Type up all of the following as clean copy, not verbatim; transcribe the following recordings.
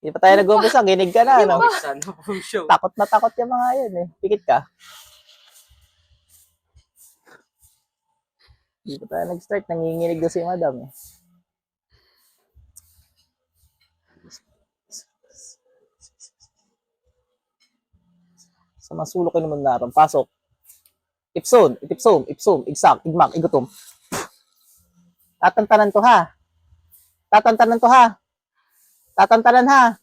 Hindi pa tayo nag-umpisa, ginig ka na, no? Show. Takot na takot yung mga yan, eh. Pikit ka. Hindi pa tayo nag-start, nanginginig na si madam, eh. Sa masulok ko naman naroon. Pasok. Ipson, itipsom, ipsum, igsak, igmak, igutom. Tatantanan to ha. Tatantanan to ha. Tatantanan ha.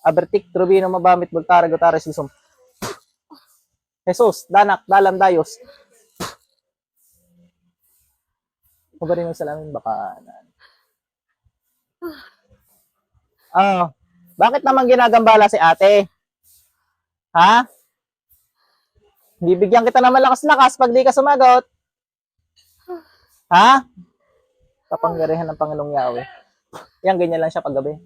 Abertik, Trubino, Mabamit, Bultara, Gutara, Sisum. Jesus, Danak, Dalam, Dayos. Mabarin mo salamin, baka... bakit naman ginagambala si ate? Ha? Bibigyan kita ng malakas-lakas pag di ka sumagot. Ha? Kapangyarihan ng Panginoong Yahweh. Yan, ganyan lang siya paggabi.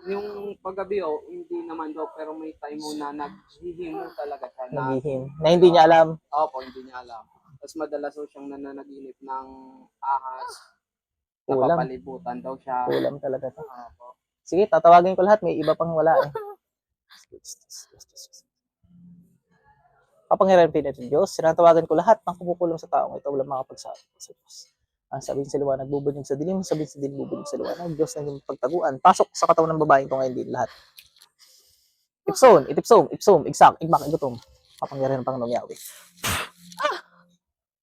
Yung paggabi, hindi naman daw, pero may time mo na naghihimo talaga siya. Naghihim. Na hindi niya alam. Opo, hindi niya alam. Tapos madalas siyang nananaginip ng ahas. Kulam. Napapalibutan daw siya. Kulam talaga to. Opo. Sige, tatawagin ko lahat. May iba pang wala eh. Kapangyarihan pinat ng Diyos, sinatawagan ko lahat ng kumukulong sa taong ito, walang makapagsabi sa Diyos. Ang sabihin sa liwanag, bubunyog sa dilim, sabihin sa dilim, bubunyog sa liwanag, Diyos na yung pagtaguan. Pasok sa katawan ng babaeng ko ngayon din lahat. Ipson, itipsom, ipsum, igsak, igmak, igutom. Kapangyarihan ng Panginoong Yahweh.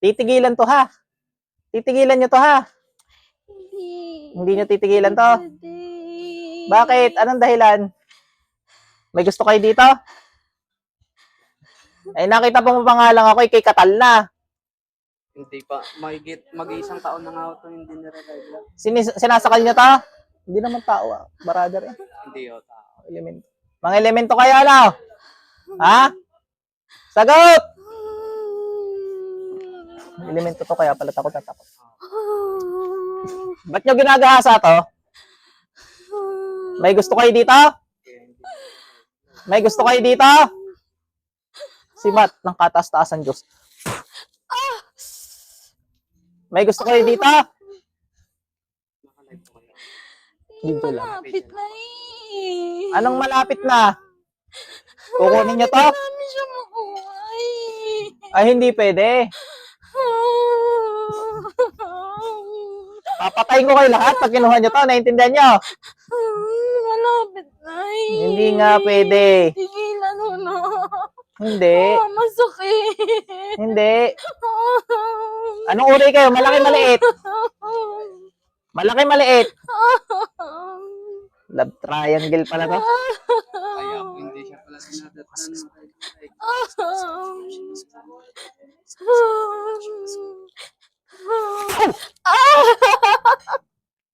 Titigilan to ha. Titigilan nyo to ha. Hindi nyo titigilan to. Bakit? Anong dahilan? May gusto kayo dito? Ay, nakita po mo pangalan ako, kay Katal na. Hindi pa. Mag-iisang taon na nga ito hindi nire-regla. Sinasakal niyo to? Hindi naman tao, brother eh. Hindi o tao. Elemento. Mga elemento kayo, ano? Ha? Sagot! Elemento to, kaya pala takot na takot. Ba't nyo ginagahasa to? May gusto kayo dito? May gusto kayo dito? Sibat ng kataas-taasan Diyos. May gusto kayo dito? Dito lang. Malapit na eh. Anong malapit na? Kukunin nyo to? Marami siya makuha eh. Ay, hindi pwede. Papatayin ko kayo lahat pag kinuha nyo to. Naintindihan nyo? Malapit na eh. Hindi nga pwede. Tigilan mo na. Hindi. Masakit. Hindi. Anong uri kayo? Malaki, maliit? Malaki, maliit? Love triangle pala to. Kaya po hindi siya pala sinadatan.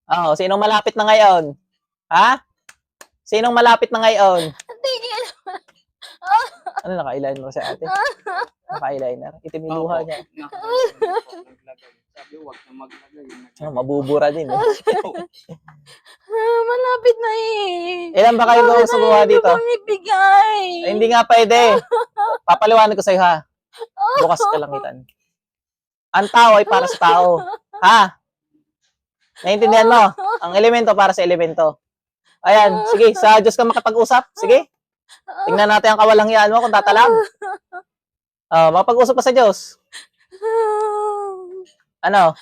Oh, sinong malapit na ngayon? Ha? Sinong malapit na ngayon? Tigil. Ano, naka-eyeliner si ate? Naka-eyeliner. Itim yung luha niya. Sabi, huwag na maglagay. Oh, mabubura din eh. Malapit na eh. Ilan ba kayo daw sa buha dito? Pamibigay. Ay, hindi nga pwede. Papaliwanag ko sa'yo ha. Bukas kalangitan. Ang tao ay para sa tao. Ha? Naintindihan mo? Ang elemento para sa elemento. Ayan, sige, sa Diyos ka makapag-usap. Sige. Tingnan natin ang kawalangyaan mo kung tatalab. Makapag-usap ka sa Diyos. Ano?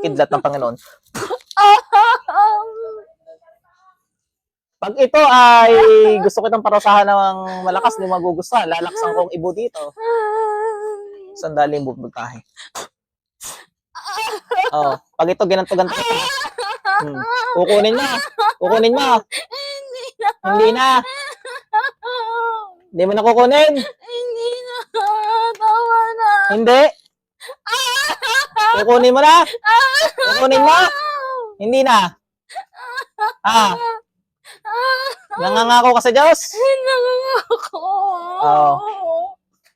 Kidlat ng Panginoon. Pag ito ay gusto kitang parusahan ng malakas, di magugustuhan. Lalaksan kong ibo dito. Sandali mo bugtahe. Pag ito ginanto-ganto ka. Kukunin mo. Kukunin mo. Hindi na. Hindi mo na kukunin. Hindi na. Tawa na. Hindi. Kukunin mo na. Kukunin mo. Hindi na. Nangangako ka sa Diyos. Nangangako.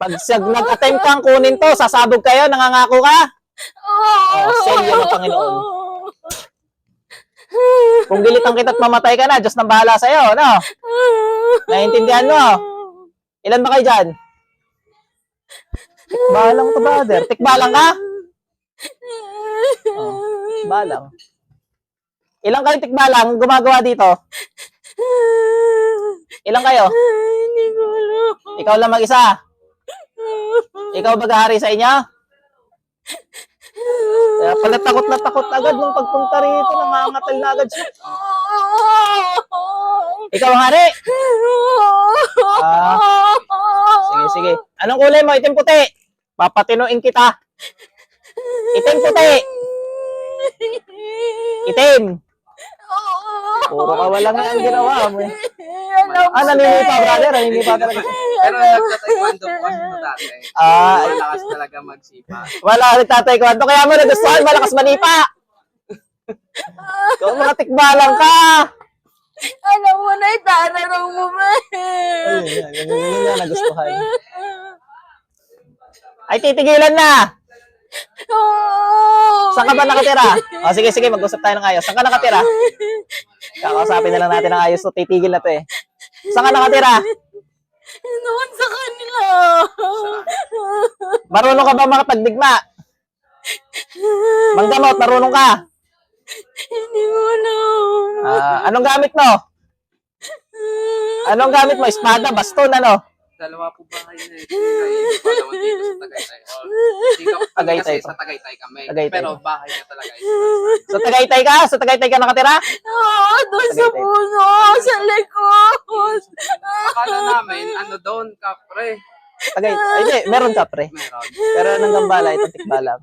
Pag nag-attempt kang kunin to, sasabog kayo, nangangako ka. Selyo ng Panginoon. Kung gilitan kita't mamatay ka na, Diyos nang bahala sa'yo, no? Naiintindihan mo? Ilan ba kayo dyan? Tikbalang to, brother. Tikbalang ka? Balang. Ilang kayo tikbalang gumagawa dito? Ilang kayo? Hindi ko alam. Ikaw lang mag-isa? Ikaw mag-ahari sa inyo? Kaya pala takot na takot agad nung pagpunta rito. Nangangatal na agad siya. Ikaw ang hari? Sige, sige. Anong kulay mo? Itim puti. Papatinuin kita. Itim puti. Itim. Puro ka walang nga ang ginawa mo eh. Naninipa, brother. Naninipa talaga. Pero nagtataekwondo po kasi po dati. Malakas talaga magsipa. Wala ka nagtatay-kwento. Kaya mo nagustuhan, malakas manipa. Ikaw mga tikbalang ka. Alam mo na, itanarong mo ba eh. Ayun na, nagustuhan. Ay, titigilan na. Saan ka ba nakatira? O, sige, sige, mag-usap tayo ng ayos. Saan ka nakatira? Kakausapin na lang natin ng ayos. So, titigil na to eh. Saan ka nakatira? Doon sa kanila. Marunong ka ba makapagdigma? Manggamot, marunong ka? Hindi mo alam. Anong gamit mo? Anong gamit mo? Espada, baston, ano? Dalawa po bahay na ito. Dito sa Tagaytay. Tagaytay Kasi pa. sa Tagaytay kami. Tagaytay Pero pa. bahay na talaga ito. Sa Tagaytay ka? Sa Tagaytay ka nakatira? Oo, doon sa Tagaytay. puno, sa likod. Akala namin, ano doon, kapre. Tagaytay. Ay, hindi, meron ka pre. Meron. Pero nang gambala, itong tikbalang.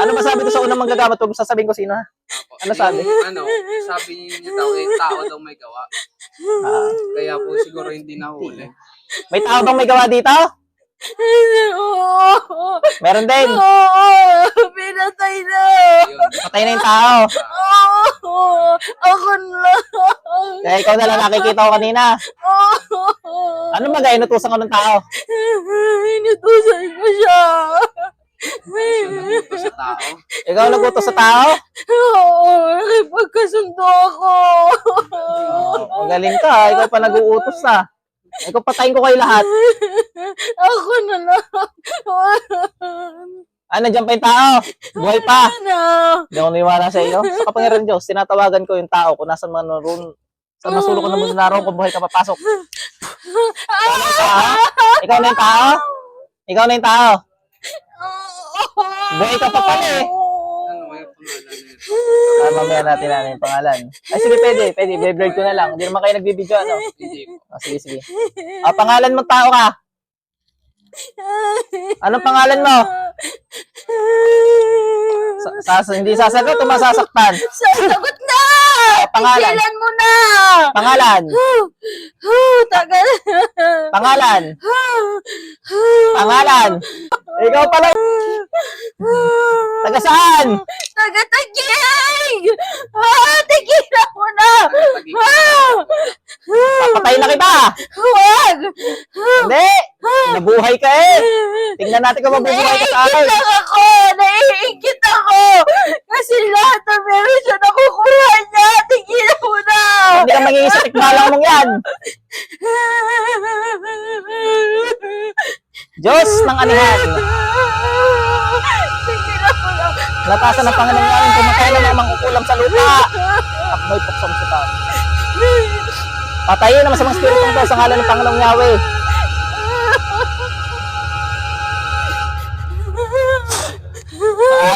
Ano ba sabi ko sa unang manggagamot? Huwag mo sasabihin ko sino ha? Apo. Ano sabi? Sabi niya daw, tao daw may gawa. Kaya po siguro hindi nahuli. May tao bang may gawa dito? Oo. Meron din. Oo, pinatay na. Yun. Patay na yung tao. Oo, ako na. Kaya ikaw na lang nakikita ko kanina. Oo. Ano ba gaya inutusan ko ng tao? Inutusan ko siya. Nagutos sa tao. Ikaw nagutos sa tao? Oo, nakipagkasundo ako. Magaling ka. Ikaw pa nag-uutos na. Ikaw patayin ko kayo lahat. Ako na lang. Nandiyan pa yung tao. Buhay pa. Ano? Hindi ako naniwala sa iyo. Sa kapangyarihan ng Diyos, tinatawagan ko yung tao kung nasan man naroon. Sa masulok ko naman naroon kung buhay ka papasok. Ikaw na yung tao? Ikaw na yung tao? Buhay ka pa pala eh. Ano may pangalan nito? Mamaya natin yung pangalan. Ay sige, pwede. I-blurred ko na lang. Hindi naman kayo nagbibideo, ano? Hindi po. Sige, sige. Pangalan mo tao ka? Anong pangalan mo? Hindi sasagot o masasaktan? Sasagot na! Pangalan. Tigilan mo na! Pangalan. Tagal. Pangalan. Pangalan. Ikaw pala. Taga saan? Taga-tagig! Tigilan mo na! Papatay na kita. Huwag! Hindi. Nabuhay ka eh. Tingnan natin kung mabubuhay ka sa akin. Naiingit lang ako! Naiingit ako! Kasi lahat na meron siya nakukuha niya! Tigilan mo na! Hindi ka magiging sa tikbalang mong yan. Diyos ng anihan. Tigilan mo na! Natasan ng Panginoon namin pumatay na mga mangkukulam sa lupa. Akmoy puksong sa tao. Patayin ang masamang spiritong to sa ngalan ng Panginoong Yahweh.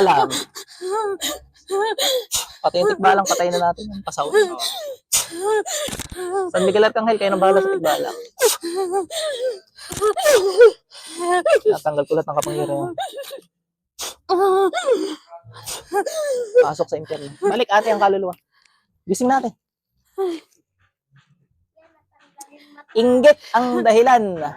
Alam. Pati yung tikbalang, patayin na natin. Pasaw. San Miguel at Kanghel, kayo nang bahala sa tikbalang. Natanggal ko lahat ng kapangyarihan. Pasok sa impyerno. Balik ate ang kaluluwa. Gising natin. Inggit ang dahilan.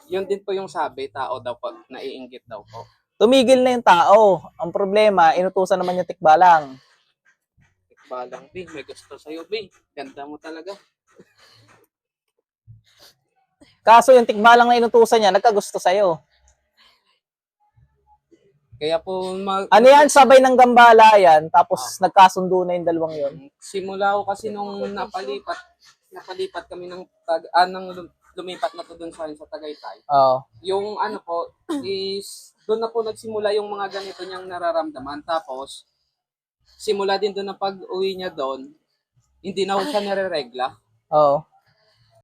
Yun din po yung sabi, tao daw po, naiinggit daw po. Tumigil na yung tao. Ang problema, inutusan naman yung tikbalang. Tikbalang, B, may gusto sa'yo, B. Ganda mo talaga. Kaso yung tikbalang na inutusan niya, nagkagusto sa'yo. Kaya po, Ano yan? Sabay ng gambala yan, tapos nagkasundo na yung dalawang yon. simula ko kasi nung napalipat kami ng lumipat na to doon sa Tagaytay. Oo. Yung ano po is doon na po nagsimula yung mga ganito niyang nararamdaman. Tapos simula din doon na pag-uwi niya doon, hindi na ho siya nire-regla. Oo.